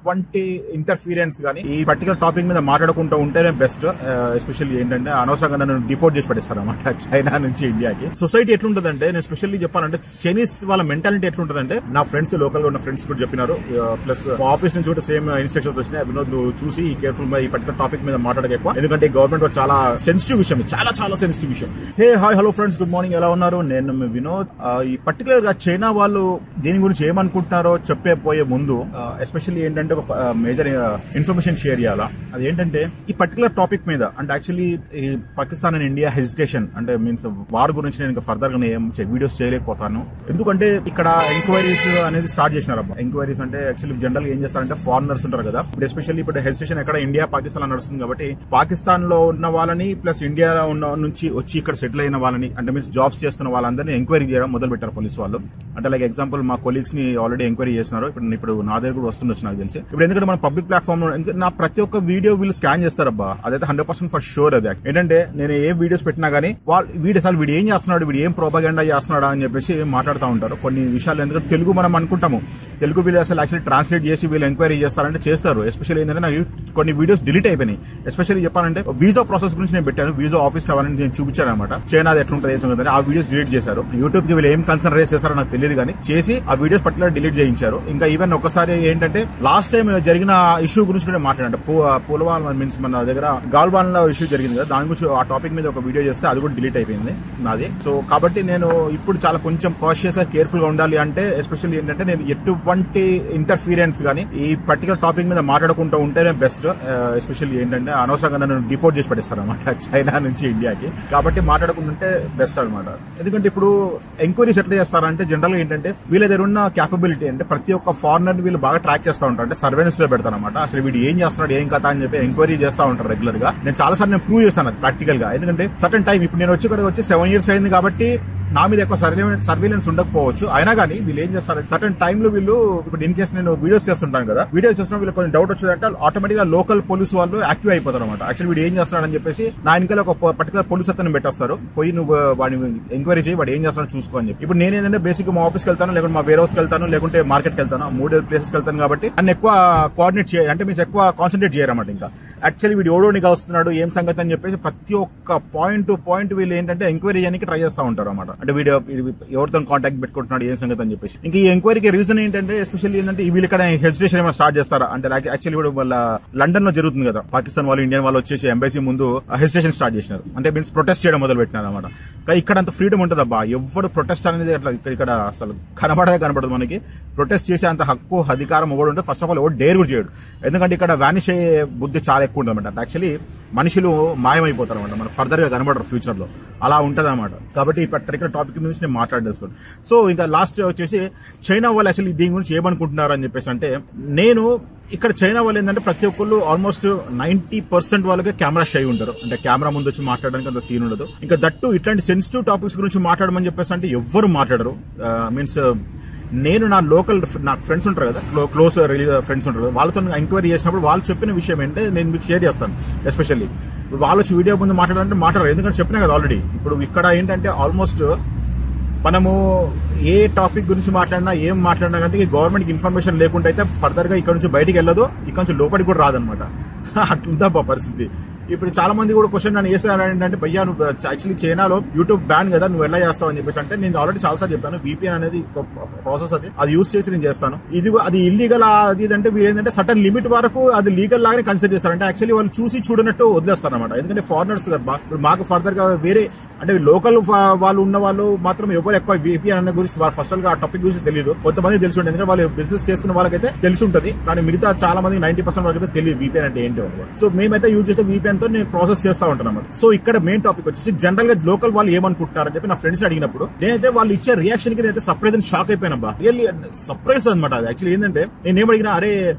ఎటువంటి ఇంటర్ఫీరెన్స్ గానీ ఈ పర్టికులర్ టాపిక్ మీద మాట్లాడుకుంటూ ఉంటేనే బెస్ట్. ఎస్పెషల్లీ ఏంటంటే అనవసరంగా నన్ను డిపోర్ట్ చేసి పడేస్తారు అనమాట చైనా నుంచి ఇండియాకి. సొసైటీ ఎట్లుంటదంటే, నేను స్పెషల్లీ చెప్పాలంటే చైనీస్ వాళ్ళ మెంటాలిటీ ఎట్లుంటదంటే, నా ఫ్రెండ్స్ లోకల్ గా ఉన్న ఫ్రెండ్స్ కూడా చెప్పినారు, ప్లస్ ఆఫీస్ నుంచి కూడా సేమ్ ఇన్స్ట్రక్షన్స్ వచ్చినాయి. వినోద్ చూసి కేర్ఫుల్ గా ఈ పర్టికులర్ టాపిక్ మీద మాట్లాడక ఎక్కువ, ఎందుకంటే గవర్నమెంట్ చాలా సెన్సిటివ్ విషయం, చాలా సెన్సిటివ్ విషయం. Hey hi hello friends, good morning, ఎలా ఉన్నారు? నేను వినోద్. ఈ పర్టికులర్ గా చైనా వాళ్ళు దీని గురించి ఏమనుకుంటున్నారో పోయే ముందు ఎస్పెషల్లీ ఏంటంటే ఒక మేజర్ ఇన్ఫర్మేషన్ షేర్ చేయాలా. అది ఏంటంటే ఈ పర్టికులర్ టాపిక్ మీద, అంటే యాక్చువల్లీ ఈ పాకిస్తాన్ అండ్ ఇండియా హెజిటేషన్ అంటే మీన్స్ వార్ గురించి నేను ఇంకా ఫర్దర్ గా ఏం వీడియోస్ చేయలేకపోతాను, ఎందుకంటే ఇక్కడ ఎంక్వైరీస్ అనేది స్టార్ట్ చేసినారు. ఎంక్వైరీస్ అంటే యాక్చువల్లీ జనరల్ గా ఏం చేస్తారంటే ఫారినర్స్ ఉంటారు కదా, ఇప్పుడు ఎస్పెషల్లీ ఇప్పుడు హెజిటేషన్ ఎక్కడ ఇండియా పాకిస్తాన్ నడుస్తుంది కాబట్టి పాకిస్తాన్ లో ఉన్న వాళ్ళని ప్లస్ ఇండియాలో ఉన్న నుంచి వచ్చి ఇక్కడ సెటిల్ అయిన వాళ్ళని, అంటే మీన్స్ జాబ్స్ చేస్తున్న వాళ్ళందరినీ ఎంక్వైరీ చేయడం మొదలు పెట్టారు పోలీస్ వాళ్ళు. అంటే లైక్ ఎగ్జాంపుల్ మా కొలీగ్స్ ని ఆల్రెడీ ఎంక్వైరీ చేస్తున్నారు. ఇప్పుడు నా దగ్గర కూడా వస్తుండొచ్చు నాకు తెలిసి. ఇప్పుడు ఎందుకంటే మన పబ్లిక్ ప్లాట్ఫామ్ లో నా ప్రతి ఒక్క వీడియో వీళ్ళు స్కాన్ చేస్తారబ్బా, అదైతే 100% ఫర్ షూర్. అది ఏంటంటే నేను ఏ వీడియోస్ పెట్టినా గానీ వీడు ఏం చేస్తున్నాడు, వీడు ఏం ప్రోపగండా చేస్తున్నాడా అని చెప్పేసి మాట్లాడుతూ ఉంటారు కొన్ని విషయాలు. ఎందుకంటే తెలుగు మనం అనుకుంటాము, తెలుగు వీళ్ళు అసలు యాక్చువల్లీ ట్రాన్స్లేట్ చేసి వీళ్ళు ఎంక్వైరీ చేస్తారంటే చేస్తారు. ఎస్పెషల్లీ ఏంటంటే నాకు కొన్ని వీడియోస్ డిలీట్ అయిపోయినాయి. ఎస్పెషల్లీ చెప్పాలంటే వీసా ప్రాసెస్ గురించి నేను పెట్టాను, వీసా ఆఫీస్ అవన్నీ నేను చూపించాను అనమాట. చైనా ఎట్లుంటుంది ఆ వీడియోస్ డిలీట్ చేశారు. యూట్యూబ్ కి వీళ్ళు ఏం కన్సర్న్ రేస్ చేస్తారో నాకు తెలియదు కానీ చేసి ఆ వీడియోస్ పర్టికులర్ డిలీట్ చేయించారు. ఇంకా ఈవెన్ ఒకసారి ఏంటంటే లాస్ట్ టైం జరిగిన ఇష్యూ గురించి కూడా మాట్లాడండి. పుల్వామా మీన్స్ మన దగ్గర గాల్వాన్ లో ఇష్యూ జరిగింది కదా, దాని గురించి ఆ టాపిక్ మీద ఒక వీడియో చేస్తే అది కూడా డిలీట్ అయిపోయింది నాది. సో కాబట్టి నేను ఇప్పుడు చాలా కొంచెం కాషియస్ గా కేర్ఫుల్ గా ఉండాలి. అంటే ఎస్పెషల్లీ ఏంటంటే నేను ఎటువంటి ఇంటర్ఫీరెన్స్ గానీ ఈ పర్టికులర్ టాపిక్ మీద మాట్లాడుకుంటూ ఉంటేనే బెస్ట్. ఎస్పెషల్లీ ఏంటంటే అనవసరంగా నన్ను డిపోర్ట్ చేసి పడేస్తారు అనమాట చైనా నుంచి ఇండియాకి. కాబట్టి మాట్లాడుకుంటుంటే బెస్ట్ అనమాట. ఎందుకంటే ఇప్పుడు ఎంక్వైరీస్ ఎట్లా చేస్తారంటే జనరల్ గా ఏంటంటే వీళ్ళ దగ్గర ఉన్న క్యాపబిలిటీ అంటే ప్రతి ఒక్క ఫారినర్ వీళ్ళు బాగా ట్రాక్ చేస్తూ ఉంటారు. అంటే సర్వేలెన్స్ లో పెడతారు అనమాట. అసలు వీడు ఏం చేస్తున్నాడు, ఏం కథ అని చెప్పి ఎంక్వైరీ చేస్తూ ఉంటారు రెగ్యులర్ గా. నేను చాలా సార్లు నేను ప్రూవ్ చేస్తాను అది ప్రాక్టికల్ గా. ఎందుకంటే సర్టన్ టైం, ఇప్పుడు నేను వచ్చి 7 years అయింది కాబట్టి నా మీద ఎక్కువ సర్వేలెన్స్ ఉండకపోవచ్చు. అయినా కానీ వీళ్ళు ఏం చేస్తారు, సర్టన్ టైమ్ లో వీళ్ళు ఇప్పుడు ఇన్ కేసు నేను వీడియోస్ చేస్తుంటాను కదా, వీడియోస్ చేస్తున్నా వీళ్ళు కొంచెం డౌట్ వచ్చిందంటే ఆటోమేటిక్ గా లోకల్ పోలీస్ వాళ్ళు యాక్టివ్ అయిపోతారు అనమాట. యాక్చువల్లీ వీడు ఏం చేస్తున్నాడని చెప్పేసి నా వెనకాల ఒక పర్టికులర్ పోలీస్ అతను పెట్టేస్తారు, పోయి నువ్వు వాడిని ఎంక్వైరీ చేయి, వాడు ఏం చేస్తాడో చూసుకో అని చెప్పి. ఇప్పుడు నేను ఏంటంటే బేసిక్ మా ఆఫీస్కి వెళ్తాను, లేకుంటే మా వేర్ హౌస్కి వెళ్తాను, లేకుంటే మార్కెట్కి వెళ్తాను, 3 ప్లేసెస్కి వెళ్తాను కాబట్టి అన్ని ఎక్కువ కోఆర్డినేట్ చేయాలి, అంటే మీరు ఎక్కువ కాన్సన్ట్రేట్ చేయరన్నమాట. ఇంకా యాక్చువల్లీ వీడు ఓడోనికి వస్తున్నాడు ఏం సంగతి అని చెప్పేసి ప్రతి ఒక్క పాయింట్ వీళ్ళు ఏంటంటే ఎంక్వైరీ చేయడానికి ట్రై చేస్తూ ఉంటారు అనమాట. అంటే వీడియో ఎవరితో కాంటాక్ట్ పెట్టుకుంటున్నాడు ఏం సంగతి అని చెప్పేసి. ఇంకా ఈ ఎంక్వైరీకి రీజన్ ఏంటంటే ఎస్పెషల్లీ ఏంటంటే వీళ్ళు ఇక్కడ హెజిటేషన్ ఏమైనా స్టార్ట్ చేస్తారా అంటే యాక్చువల్లీ కూడా వాళ్ళ లండన్ లో జరుగుతుంది కదా, పాకిస్తాన్ వాళ్ళు ఇండియన్ వాళ్ళు వచ్చేసి ఎంబసీ ముందు హెజిటేషన్ స్టార్ట్ చేసినారు. అంటే మీన్స్ ప్రొటెస్ట్ చేయడం మొదలు పెట్టినారు అనమాట. ఇక్కడ అంత ఫ్రీడమ్ ఉంటుంది అబ్బా, ఎవరు ప్రొటెస్ట్ అనేది అట్లా ఇక్కడ అసలు కనబడదు మనకి. ప్రొటెస్ట్ చేసే అంత హక్కు అధికారం ఎవడు ఉంటే ఫస్ట్ ఆఫ్ ఆల్ ఎవరు డేర్ కూడా చేయడు. ఎందుకంటే ఇక్కడ వానిష్ అయ్యే బుద్ధి చాలా ఎక్కువ ఉంటుంది అనమాట. యాక్చువల్లీ మనుషులు మాయమైపోతారు అనమాట, మనకు ఫర్దర్ గా కనబడరు ఫ్యూచర్ లో, అలా ఉంటది అనమాట. కాబట్టి ఈ పర్టికులర్ టాపిక్ గురించి నేను మాట్లాడదలుచుకోండి. సో ఇంకా లాస్ట్ వచ్చేసి చైనా వాళ్ళు అసలు దీని గురించి ఏమనుకుంటున్నారు అని చెప్పేసి అంటే, నేను ఇక్కడ చైనా వాళ్ళు ఏంటంటే ప్రతి ఒక్కళ్ళు ఆల్మోస్ట్ 90% వాళ్ళకి కెమెరా షై ఉంటారు. అంటే కెమెరా ముందు వచ్చి మాట్లాడడానికి అంత సీన్ ఉండదు. ఇంకా దట్టు ఇట్లాంటి సెన్సిటివ్ టాపిక్స్ గురించి మాట్లాడమని చెప్పేసి అంటే ఎవ్వరు మాట్లాడరు. మీన్స్ నేను నా ఫ్రెండ్స్ ఉంటారు కదా, క్లోజ్ ఫ్రెండ్స్ ఉంటారు, వాళ్ళతో ఎంక్వైరీ చేసినప్పుడు వాళ్ళు చెప్పిన విషయం ఏంటంటే నేను మీకు షేర్ చేస్తాను. ఎస్పెషల్లీ వాళ్ళు వచ్చి వీడియో ముందు మాట్లాడాలంటే మాట్లాడరు, ఎందుకంటే చెప్పినా కదా ఆల్రెడీ. ఇప్పుడు ఇక్కడ ఏంటంటే ఆల్మోస్ట్ మనము ఏ టాపిక్ గురించి మాట్లాడినా ఏం మాట్లాడినా కానీ గవర్నమెంట్ కి ఇన్ఫర్మేషన్ లేకుండా అయితే ఫర్దర్ గా ఇక్కడ నుంచి బయటికి వెళ్ళదు, ఇక్కడ నుంచి లోపలికి కూడా రాదనమాట. అట్లుందా పరిస్థితి. ఇప్పుడు చాలా మంది కూడా క్వశ్చన్ నన్ను వేసారు ఏంటంటే, భయ్యా నువ్వు యాక్చువల్లీ చైనాలో యూట్యూబ్ బ్యాన్ కదా, నువ్వు ఎలా చేస్తావు అని చెప్పేసి అంటే, నేను ఆల్రెడీ చాలాసార్లు చెప్పాను VPN అనేది ప్రాసెస్, అది యూజ్ చేసి నేను చేస్తాను. అది ఇల్లీగల్ అది అంటే వీళ్ళు ఏంటంటే సటన్ లిమిట్ వరకు అది లీగల్ లాగానే కన్సిడర్ చేస్తారు. అంటే యాక్చువల్లీ వాళ్ళు చూసి చూడనట్టు వదిలేస్తారు అనమాట. ఎందుకంటే ఫారినర్స్ కదా, ఇప్పుడు మాకు ఫర్దర్ గా వేరే అంటే లోకల్ వాళ్ళు ఉన్న వాళ్ళు మాత్రం ఎవరు ఎక్కువ VPN అనే గురించి ఫస్ట్ ఆ టాపిక్ గురించి తెలియదు. కొంతమంది తెలిసి ఉంటుంది, ఎందుకంటే వాళ్ళు బిజినెస్ చేసుకున్న వాళ్ళకైతే తెలిసి ఉంటుంది, కానీ మిగతా చాలా మంది 90% వాళ్ళకి తెలియదు VPN అంటే ఏంటో. సో మేమైతే యూజ్ చేస్తే VPN తో నేను ప్రాసెస్ చేస్తా ఉంటాను అన్నమాట. సో ఇక్కడ మెయిన్ టాపిక్ వచ్చేసి జనరల్ గా లోకల్ వాళ్ళు ఏమనుకుంటున్నారని చెప్పి నా ఫ్రెండ్స్ అడిగినప్పుడు నేనైతే వాళ్ళు ఇచ్చే రియాక్షన్ కి నేనైతే సర్ప్రైజ్ అని షాక్ అయిపోయినా. రియల్లీ సర్ప్రైజ్ అనమాట. అది యాక్చువల్లీ ఏంటంటే నేను ఏమడిగినా, అరే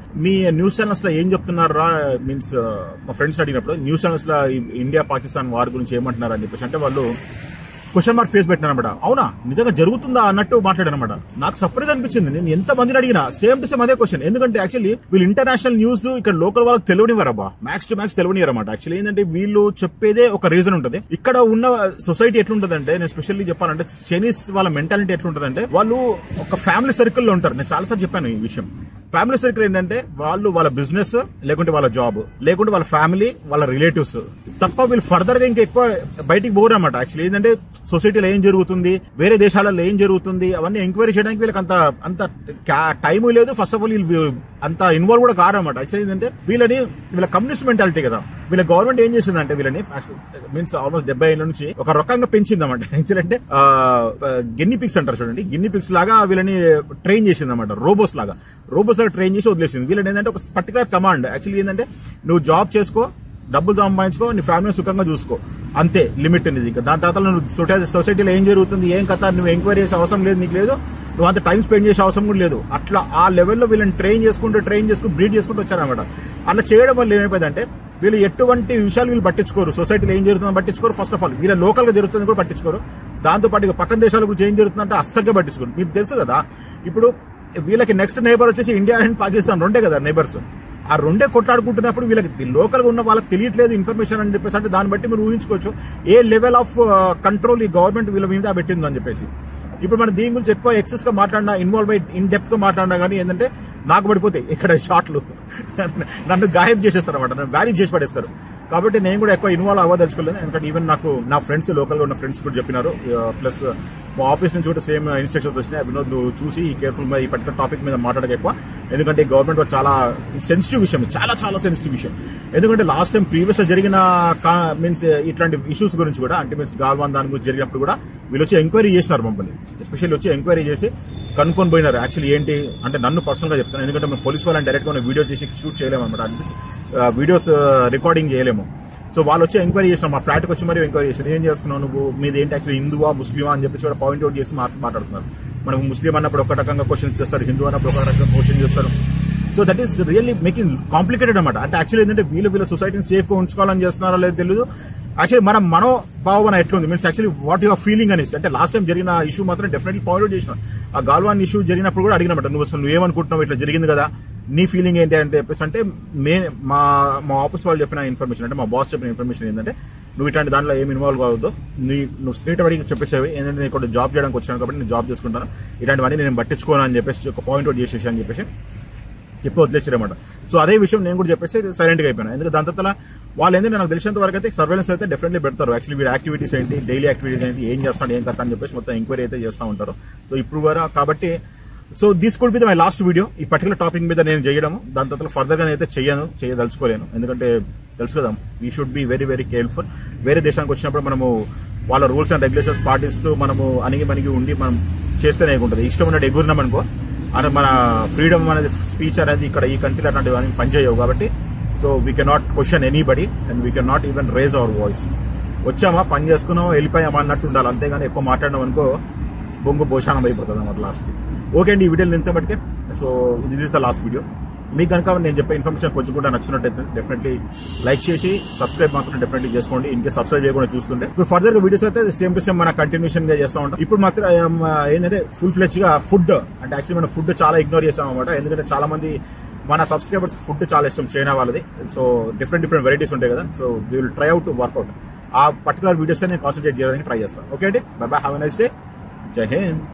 మీ న్యూస్ ఛానల్స్ లో ఏం చెప్తున్నారా, మీన్స్ మా ఫ్రెండ్స్ అడిగినప్పుడు న్యూస్ ఛానల్స్ లో ఇండియా పాకిస్తాన్ వార్ గురించి ఏమంటున్నారు అని చెప్పేసి అంటే వాళ్ళు క్వశ్చన్ మార్క్ ఫేస్ పెట్టిన అనమాట. అవునా నిజంగా జరుగుతుందా అన్నట్టు మాట్లాడాను అనమాట. నాకు సర్ప్రైజ్ అనిపించింది. నేను ఎంత మందిని అడిగినా సేమ్ టు సేమ్ అదే క్వశ్చన్. ఎందుకంటే యాక్చువల్లీ వీళ్ళు ఇంటర్నేషనల్ న్యూస్ ఇక్కడ లోకల్ వాళ్ళకి తెలియనివారబ్బా, మ్యాక్స్ టు మ్యాక్స్ తెలియనివారు అనమాట. యాక్చువల్లీ ఏంటంటే వీళ్ళు చెప్పేదే ఒక రీజన్ ఉంటుంది. ఇక్కడ ఉన్న సొసైటీ ఎట్లుంటదంటే, నేను స్పెషల్లీ చెప్పాలంటే చైనీస్ వాళ్ళ మెంటాలిటీ ఎట్లుంటదంటే, వాళ్ళు ఒక ఫ్యామిలీ సర్కిల్ లో ఉంటారు. నేను చాలాసార్లు చెప్పాను ఈ విషయం. ఫ్యామిలీ సర్కిల్ ఏంటంటే వాళ్ళు వాళ్ళ బిజినెస్, లేకుంటే వాళ్ళ జాబ్, లేకుంటే వాళ్ళ ఫ్యామిలీ, వాళ్ళ రిలేటివ్స్ తప్ప వీళ్ళు ఫర్దర్ గా ఇంకా ఎక్కువ బయటికి పోరు అనమాట. యాక్చువల్లీ ఏంటంటే సొసైటీలో ఏం జరుగుతుంది, వేరే దేశాలలో ఏం జరుగుతుంది అవన్నీ ఎంక్వైరీ చేయడానికి వీళ్ళకి అంత టైం లేదు. ఫస్ట్ ఆఫ్ ఆల్ వీళ్ళు అంత ఇన్వాల్వ్ కూడా కారు అనమాట. యాక్చువల్లీ ఏంటంటే వీళ్ళ కమ్యూనిస్ట్ మెంటాలిటీ కదా. వీళ్ళ గవర్నమెంట్ ఏం చేసిందంటే వీళ్ళని మీన్స్ ఆల్మోస్ట్ 70 ఏళ్ళ నుంచి ఒక రకంగా పెంచింది అనమాట. యాక్చువల్లీ గిన్ని పిక్స్ అంటారు చూడండి, గిన్ని పిక్స్ లాగా వీళ్ళని ట్రైన్ చేసింది అనమాట. రోబోస్ లాగా ట్రైన్ చేసి వదిలేసింది. వీళ్ళని ఏంటంటే ఒక పర్టికులర్ కమాండ్. యాక్చువల్లీ ఏంటంటే నువ్వు జాబ్ చేసుకో, డబ్బులు సంపాదించుకో, నీ ఫ్యామిలీని సుఖంగా చూసుకో, అంతే లిమిట్ అనేది. ఇంకా దాని తర్వాత నువ్వు సొసైటీలో ఏం జరుగుతుంది, ఏం కథ, నువ్వు ఎంక్వైరీ చేసే అవసరం లేదు, నీకు లేదు, నువ్వు అంత టైం స్పెండ్ చేసే అవసరం కూడా లేదు. అట్లా ఆ లెవెల్లో వీళ్ళని ట్రైన్ చేసుకుంటూ బ్రీడ్ చేసుకుంటూ వచ్చారనమాట. అలా చేయడం వల్ల ఏమైపోయిందంటే వీళ్ళు ఎటువంటి విషయాలు వీళ్ళు పట్టించుకోరు. సొసైటీలో ఏం జరుగుతుందో పట్టించుకోరు. ఫస్ట్ ఆఫ్ ఆల్ వీళ్ళ లోకల్ గా జరుగుతుంది కూడా పట్టించుకోరు. దాంతో పాటు పక్కన దేశాల గురించి ఏం జరుగుతుందంటే అస్సలుగా పట్టించుకోరు. మీకు తెలుసు కదా, ఇప్పుడు వీళ్ళకి నెక్స్ట్ నైబర్ వచ్చేసి ఇండియా అండ్ పాకిస్తాన్ రెండే కదా నైబర్స్. ఆ రెండే కొట్లాడుకుంటున్నప్పుడు వీళ్ళకి లోకల్ గా ఉన్న వాళ్ళకి తెలియట్లేదు ఇన్ఫర్మేషన్ అని చెప్పేసి. అంటే దాన్ని బట్టి మీరు ఊహించుకోవచ్చు ఏ లెవెల్ ఆఫ్ కంట్రోల్ ఈ గవర్నమెంట్ వీళ్ళ మీద పెట్టింది అని చెప్పేసి. ఇప్పుడు మనం దీని గురించి ఎక్కువ ఎక్సెస్ గా మాట్లాడినా, ఇన్వాల్వ్ అయి ఇన్ డెప్త్ గా మాట్లాడినా కానీ ఏంటంటే నాకు పడిపోతాయి ఇక్కడ షాట్లు, నన్ను గాయం చేసేస్తారు అనమాట, నన్ను వ్యాలిడ్ చేసి పడేస్తారు. కాబట్టి నేను కూడా ఎక్కువ ఇన్వాల్వ్ అవ్వదలుచుకోలేదు. ఎందుకంటే ఈవెన్ నాకు నా ఫ్రెండ్స్, లోకల్ గా ఉన్న ఫ్రెండ్స్ కూడా చెప్పినారు. ప్లస్ మా ఆఫీస్ నుంచి కూడా సేమ్ ఇన్స్ట్రక్షన్స్ వచ్చినాయి. వినోద్ నువ్వు చూసి కేర్ఫుల్ గా ఈ పర్టికులర్ టాపిక్ మీద మాట్లాడక ఎక్కువ. ఎందుకంటే గవర్నమెంట్ చాలా సెన్సిటివ్ విషయం, చాలా సెన్సిటివ్ విషయం. ఎందుకంటే లాస్ట్ టైం ప్రీవియస్ లో జరిగిన మీన్స్ ఇట్లాంటి ఇష్యూస్ గురించి కూడా, అంటే మీన్స్ గాల్వాన్ దాని గురించి జరిగినప్పుడు కూడా వీళ్ళు వచ్చి ఎంక్వైరీ చేసినారు మమ్మల్ని. ఎస్పెషల్లీ వచ్చి ఎంక్వైరీ చేసి కనుక్కొని పోయినారు. యాక్చువల్లీ ఏంటి అంటే నన్ను పర్సనల్ గా చెప్తాను, ఎందుకంటే మేము పోలీస్ వాళ్ళని డైరెక్ట్ గా వీడియో చేసి షూట్ చేయలేము అనమాట, వీడియోస్ రికార్డింగ్ చేయలేము. సో వాళ్ళు వచ్చి ఎంక్వైరీ చేసినాం, మా ఫ్లాట్కి వచ్చి మరి ఎంక్వైరీ చేసిన ఏం చేస్తున్నావు నువ్వు, మీది ఏంటి యాక్చువల్లీ హిందువా ముస్లిమా అని చెప్పేసి కూడా పాయింట్ అవుట్ చేసి మాట్లాడుతున్నారు. మనకు ముస్లిం అన్నప్పుడు ఒక రకంగా క్వశ్చన్స్ చేస్తారు, హిందూ అన్నప్పుడు ఒక రకంగా క్వశ్చన్ చేస్తారు. So that is really making complicated అనమాట. అంటే యాక్చువల్లీ ఏంటంటే వీళ్ళ సొసైటీని సేఫ్ గా ఉంచుకోవాలని చేస్తున్నారో లేదో తెలియదు. యాక్చువల్లీ మన మనోభావన ఎట్లుంది means actually what your feeling అనేసి. అంటే లాస్ట్ టైం జరిగిన ఇష్యూ మాత్రం డెఫినెట్లీ పాయింట్ అవుట్ చేసిన. ఆ గాల్వాన్ ఇష్యూ జరిగినప్పుడు కూడా అడిగినమాట, నువ్వు ఏమనుకుంటున్నావు, ఇట్లా జరిగింది కదా, నీ ఫీలింగ్ ఏంటి అంటే చెప్పేసి. అంటే మా ఆఫీస్ వాళ్ళు చెప్పిన ఇన్ఫర్మేషన్, అంటే మా బాస్ చెప్పిన ఇన్ఫర్మేషన్ ఏంటంటే నువ్వు ఇట్లాంటి దాంట్లో ఏమి ఇన్వాల్వ్ అవ్వద్దు, నువ్వు స్ట్రీట్ అడిగి చెప్పేసేవి, ఏంటంటే నేను ఇక్కడ జాబ్ చేయడానికి వచ్చాను కాబట్టి నేను జాబ్ చేసుకుంటాను, ఇలాంటివన్నీ నేను పట్టించుకోను అని చెప్పేసి ఒక పాయింట్ అవుట్ చేసేసి అని చెప్పేసి చెప్పి వదిలేసారన్నమాట. సో అదే విషయం నేను కూడా చెప్పేసి సైలెంట్ గా అయిపోయాను. ఎందుకంటే దాని తర్వాత వాళ్ళు ఏంటంటే నాకు తెలిసినంత వరకు అయితే సర్వేలెన్స్ అయితే డెఫినెట్లీ పెడతారు. యాక్చువల్లీ వీడి యాక్టివిటీస్ ఏంటి, డైలీ యాక్టివిటీస్ ఏంటి, ఏం చేస్తాడు ఏం కథ అని చెప్పేసి మొత్తం ఎంక్వైరీ అయితే చేస్తూ ఉంటారు. సో ఇప్పుడు వరకు కాబట్టి so this could be my last video ఈ పర్టికులర్ టాపిక్ మీద నేను చేయడము. దాని తర్వాత ఫర్దర్ గా అయితే చేయదలుచుకోలేను. ఎందుకంటే తెలుసు కదా, we should be very careful. వేరే దేశానికి వచ్చినప్పుడు మనము వాళ్ళ రూల్స్ అండ్ రెగ్యులేషన్స్ పాటిస్తూ మనము అణిగి ఉండి మనం చేస్తేనే ఉంటుంది. ఇష్టం ఉన్నట్టు ఎగురినాం అనుకో, అంటే మన ఫ్రీడమ్ అనేది స్పీచ్ అనేది ఇక్కడ ఈ కంట్రీలో అట్లాంటివి పనిచేయవు. కాబట్టి so we can not question anybody and we can not even raise our voice. వచ్చామా, పని చేసుకున్నామా, వెళ్ళిపోయామా అన్నట్టు ఉండాలి. అంతేగాని ఎక్కువ మాట్లాడినాం అనుకో బొంగు భోషానం అయిపోతుంది అన్నమాట లాస్ట్. ఓకే అండి, ఈ వీడియోని ఇంత బట్టికే. So this is the last video. మీకు కనుక నేను చెప్పే ఇన్ఫర్మేషన్ కొంచెం కూడా నచ్చినట్టయితే డెఫినెట్లీ లైక్ చేసి సబ్స్క్రైబ్ మాత్రం డెఫినెట్లీ చేసుకోండి. ఇంకా సబ్స్క్రైబ్ చేయకుండా చూస్తుంటే ఇప్పుడు ఫర్దర్ గా వీడియోస్ అయితే సేమ్ టు సేమ్ మన కంటిన్యూషన్ గా చేస్తూ ఉంటాం. ఇప్పుడు మాత్రం ఏంటంటే ఫుల్ ఫ్లెడ్జ్ గా ఫుడ్, అంటే యాక్చువల్లీ మనం ఫుడ్ చాలా ఇగ్నోర్ చేస్తాం అనమాట. ఎందుకంటే చాలా మంది మన సబ్స్క్రైబర్స్ ఫుడ్ చాలా ఇష్టం, చైనా వాళ్ళది. సో డిఫరెంట్ వెరైటీస్ ఉంటాయి కదా. So we will try out to workout. ఆ పర్టికులర్ వీడియోస్ నేను కాన్సన్ట్రేట్ చేయడానికి ట్రై చేస్తాను. ఓకే అండి, bye bye, have a nice day, జై హింద్.